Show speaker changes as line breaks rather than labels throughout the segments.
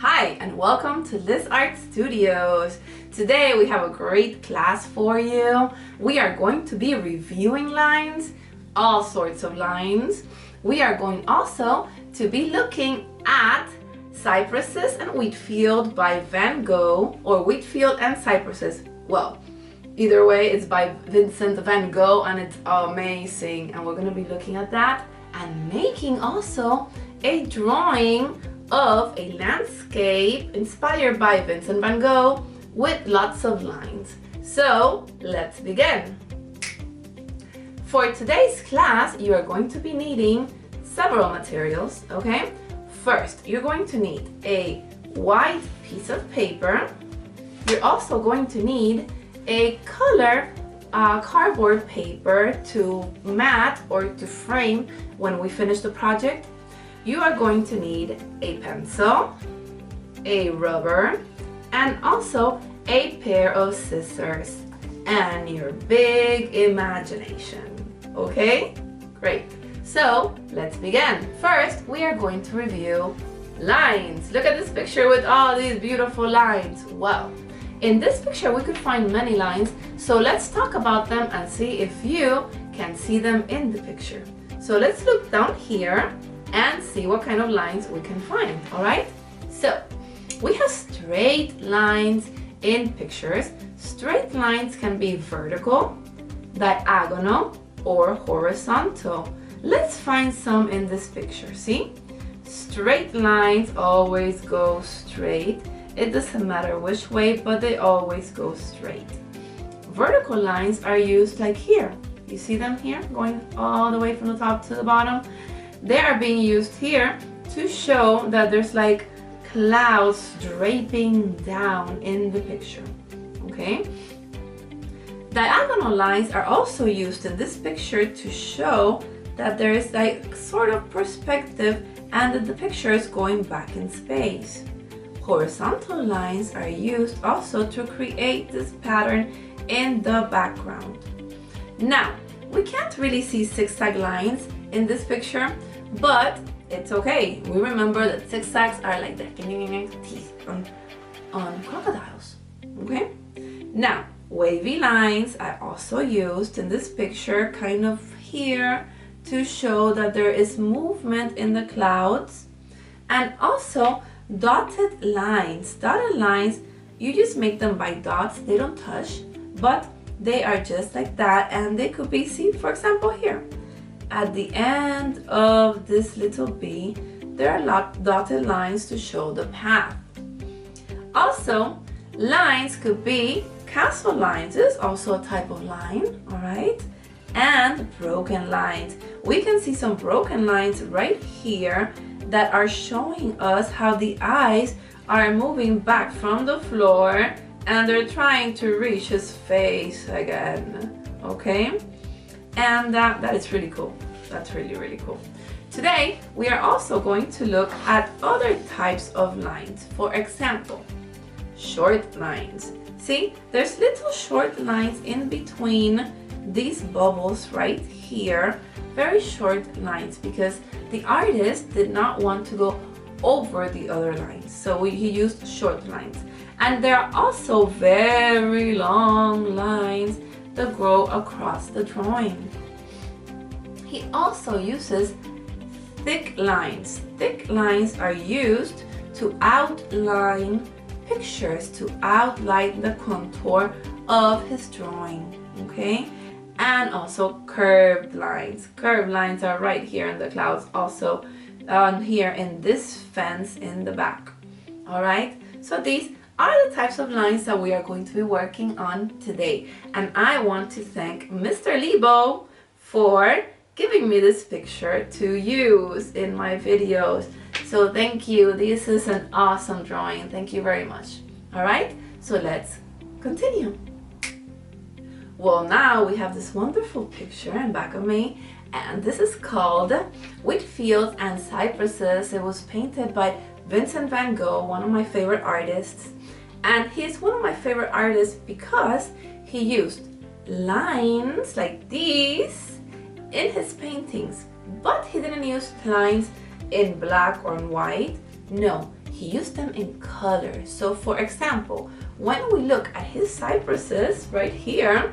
Hi and welcome to Liz Art Studios. Today we have a great class for you. We are going to be reviewing lines, all sorts of lines. We are going also to be looking at Cypresses and Wheatfield by Van Gogh, or Wheatfield and Cypresses. Well, either way, it's by Vincent van Gogh and it's amazing. And we're going to be looking at that and making also a drawing of a landscape inspired by Vincent van Gogh with lots of lines. So let's begin. For today's class, you are going to be needing several materials, okay? First, you're going to need a white piece of paper. You're also going to need a color cardboard paper to mat or to frame when we finish the project. You are going to need a pencil, a rubber, and also a pair of scissors and your big imagination. Okay? Great. So let's begin. First, we are going to review lines. Look at this picture with all these beautiful lines. Wow. In this picture, we could find many lines. So let's talk about them and see if you can see them in the picture. So let's look down here and see what kind of lines we can find, all right? So we have straight lines in pictures. Straight lines can be vertical, diagonal, or horizontal. Let's find some in this picture, see? Straight lines always go straight. It doesn't matter which way, but they always go straight. Vertical lines are used like here. You see them here, going all the way from the top to the bottom? They are being used here to show that there's like clouds draping down in the picture, okay? Diagonal lines are also used in this picture to show that there is like sort of perspective and that the picture is going back in space. Horizontal lines are used also to create this pattern in the background. Now, we can't really see zigzag lines in this picture, but it's okay. We remember that zigzags are like the teeth on crocodiles, okay? Now, wavy lines are also used in this picture, kind of here, to show that there is movement in the clouds. And also dotted lines. Dotted lines, you just make them by dots. They don't touch, but they are just like that, and they could be seen, for example, here. At the end of this little B, there are dotted lines to show the path. Also, lines could be castle lines. This is also a type of line, all right? And broken lines. We can see some broken lines right here that are showing us how the eyes are moving back from the floor and they're trying to reach his face again, okay? And that is really cool. That's really, really cool. Today, we are also going to look at other types of lines. For example, short lines. See, there's little short lines in between these bubbles right here. Very short lines because the artist did not want to go over the other lines. So he used short lines. And there are also very long lines that go across the drawing. He also uses thick lines. Thick lines are used to outline pictures, to outline the contour of his drawing, okay? And also curved lines. Curved lines are right here in the clouds, also here in this fence in the back, all right? So these are the types of lines that we are going to be working on today. And I want to thank Mr. Lebo for giving me this picture to use in my videos. So thank you. This is an awesome drawing. Thank you very much. All right, so let's continue. Well, now we have this wonderful picture in back of me, and this is called Wheatfield and Cypresses. It was painted by Vincent van Gogh, one of my favorite artists. And he's one of my favorite artists because he used lines like these in his paintings, but he didn't use lines in black or in white. No, he used them in color. So for example, when we look at his cypresses right here,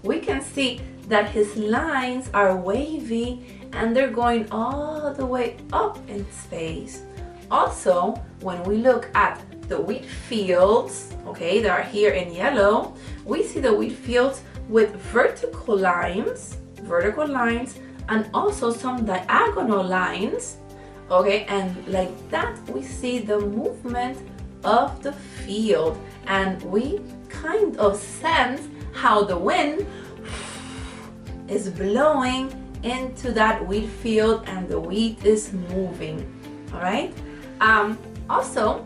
we can see that his lines are wavy and they're going all the way up in space. Also, when we look at the wheat fields, okay, that are here in yellow, we see the wheat fields with vertical lines, and also some diagonal lines, okay, and like that we see the movement of the field, and we kind of sense how the wind is blowing into that wheat field and the wheat is moving. All right. Also,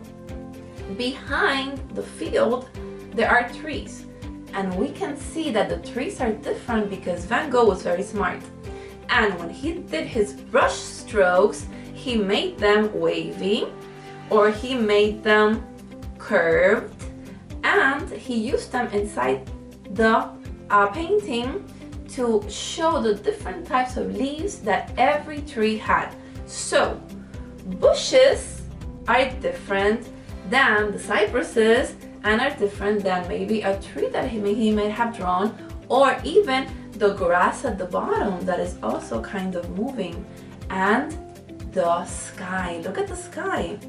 behind the field there are trees, and we can see that the trees are different because Van Gogh was very smart, and when he did his brush strokes, he made them wavy or he made them curved, and he used them inside the painting to show the different types of leaves that every tree had. So bushes are different than the cypresses and are different than maybe a tree that he may have drawn, or even the grass at the bottom that is also kind of moving. And the sky, look at the sky.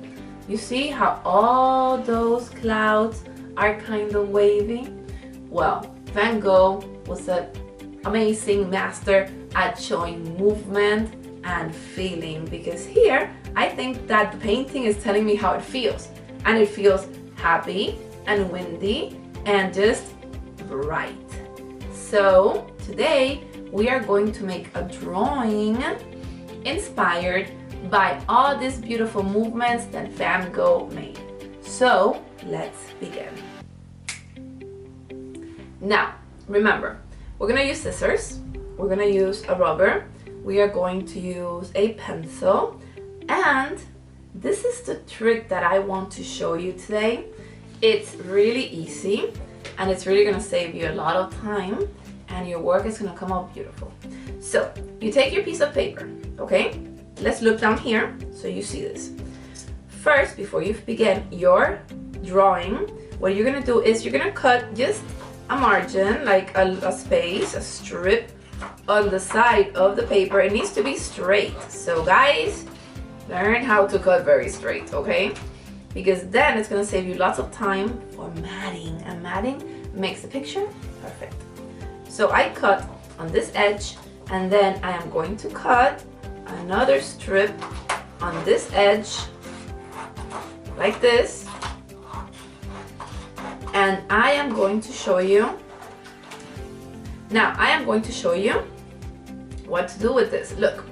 You see how all those clouds are kind of wavy? Well, Van Gogh was an amazing master at showing movement and feeling, because here I think that the painting is telling me how it feels, and it feels happy and windy and just bright. So today we are going to make a drawing inspired by all these beautiful movements that Van Gogh made. So let's begin. Now remember, we're gonna use scissors, we're gonna use a rubber, we are going to use a pencil, and this is the trick that I want to show you today. It's really easy and it's really gonna save you a lot of time, and your work is gonna come out beautiful. So you take your piece of paper, okay? Let's look down here so you see this. First, before you begin your drawing, what you're gonna do is you're gonna cut just a margin, like a space, a strip on the side of the paper. It needs to be straight. So guys, learn how to cut very straight, okay? Because then it's gonna save you lots of time for matting, and matting makes the picture perfect. So I cut on this edge, and then I am going to cut another strip on this edge like this, and I am going to show you what to do with this. Look,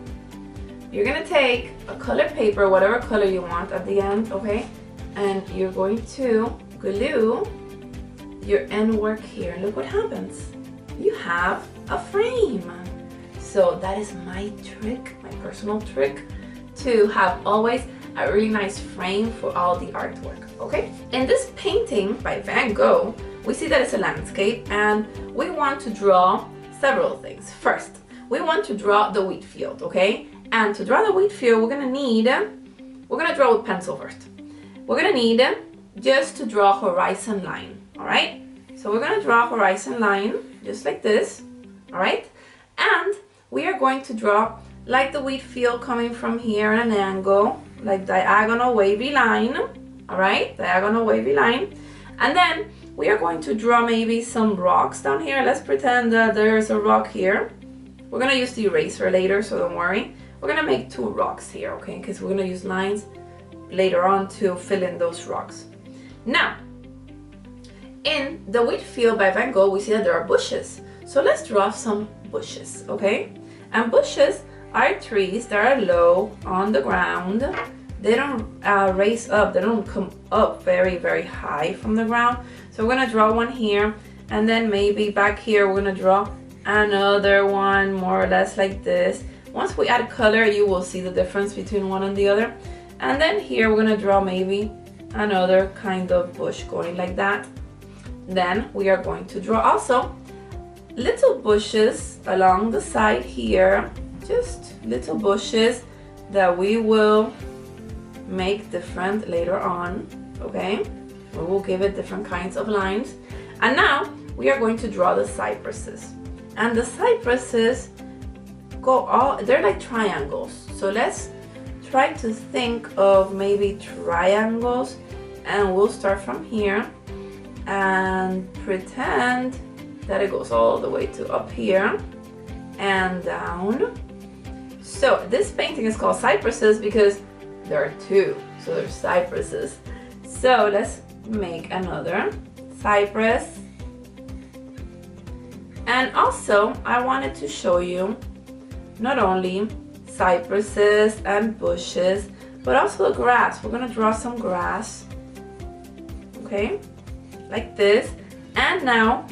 you're gonna take a colored paper, whatever color you want at the end, okay, and you're going to glue your end work here. Look what happens. You have a frame. So that is my trick, my personal trick, to have always a really nice frame for all the artwork, okay? In this painting by Van Gogh, we see that it's a landscape, and we want to draw several things. First, we want to draw the wheat field, okay? And to draw the wheat field, we're gonna draw with pencil first. We're gonna need just to draw a horizon line, all right? So we're gonna draw a horizon line just like this, all right? And we are going to draw like the wheat field coming from here at an angle, like diagonal wavy line, all right? Diagonal wavy line. And then we are going to draw maybe some rocks down here. Let's pretend that there's a rock here. We're gonna use the eraser later, so don't worry. We're gonna make two rocks here, okay? Because we're gonna use lines later on to fill in those rocks. Now, in the wheat field by Van Gogh, we see that there are bushes. So let's draw some bushes, okay? And bushes are trees that are low on the ground. They don't raise up, they don't come up very, very high from the ground. So we're gonna draw one here, and then maybe back here we're gonna draw another one more or less like this. Once we add color, you will see the difference between one and the other. And then here we're gonna draw maybe another kind of bush going like that. Then we are going to draw also little bushes along the side here, just little bushes that we will make different later on, okay? We will give it different kinds of lines. And now we are going to draw the cypresses. And the cypresses they're like triangles. So let's try to think of maybe triangles, and we'll start from here and pretend that it goes all the way to up here and down. So this painting is called cypresses because there are two, so there's cypresses. So let's make another cypress. And also I wanted to show you not only cypresses and bushes, but also the grass. We're gonna draw some grass, okay, like this. And now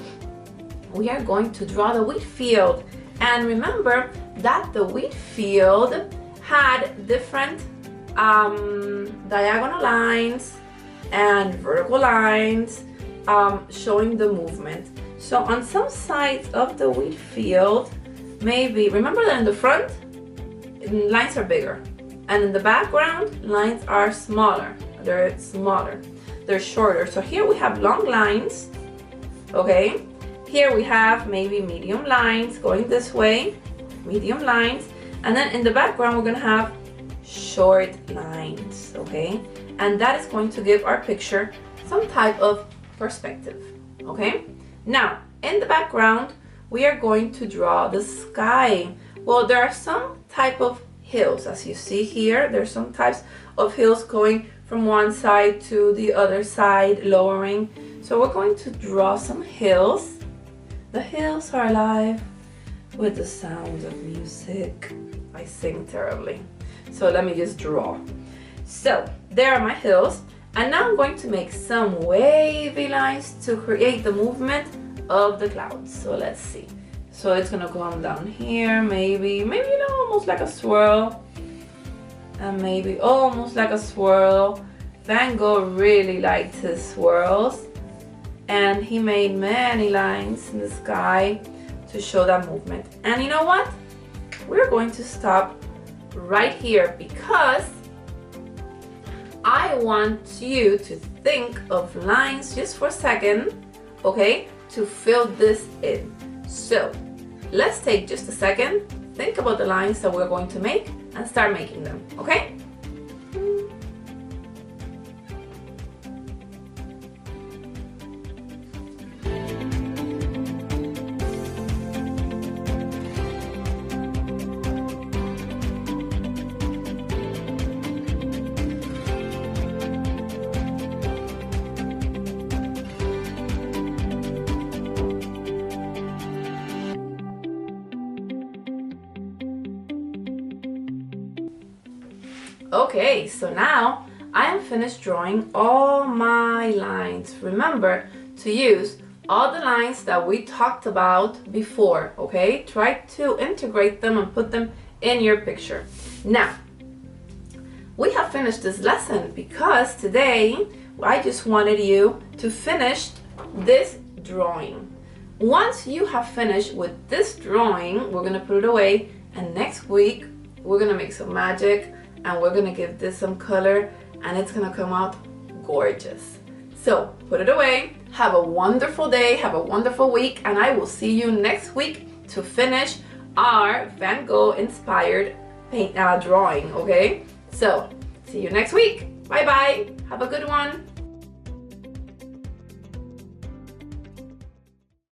we are going to draw the wheat field. And remember that the wheat field had different diagonal lines and vertical lines showing the movement. So on some sides of the wheat field, maybe, remember that in the front, lines are bigger. And in the background, lines are smaller. They're smaller. They're shorter. So here we have long lines, okay? Here we have maybe medium lines going this way, medium lines. And then in the background, we're gonna have short lines, okay? And that is going to give our picture some type of perspective, okay? Now, in the background, we are going to draw the sky. Well, there are some type of hills, as you see here. There's some types of hills going from one side to the other side, lowering. So we're going to draw some hills. The hills are alive with the sound of music. I sing terribly. So let me just draw. So there are my hills. And now I'm going to make some wavy lines to create the movement of the clouds. So let's see. So it's gonna come down here, maybe, you know, almost like a swirl. And maybe almost like a swirl. Van Gogh really liked his swirls. And he made many lines in the sky to show that movement. And you know what? We're going to stop right here because I want you to think of lines just for a second, okay, to fill this in. So let's take just a second, think about the lines that we're going to make and start making them, okay? Okay, so now I am finished drawing all my lines. Remember to use all the lines that we talked about before, okay? Try to integrate them and put them in your picture. Now, we have finished this lesson because today I just wanted you to finish this drawing. Once you have finished with this drawing, we're gonna put it away, and next week we're gonna make some magic and we're gonna give this some color and it's gonna come out gorgeous. So put it away, have a wonderful day, have a wonderful week, and I will see you next week to finish our Van Gogh inspired drawing, okay? So see you next week. Bye bye, have a good one.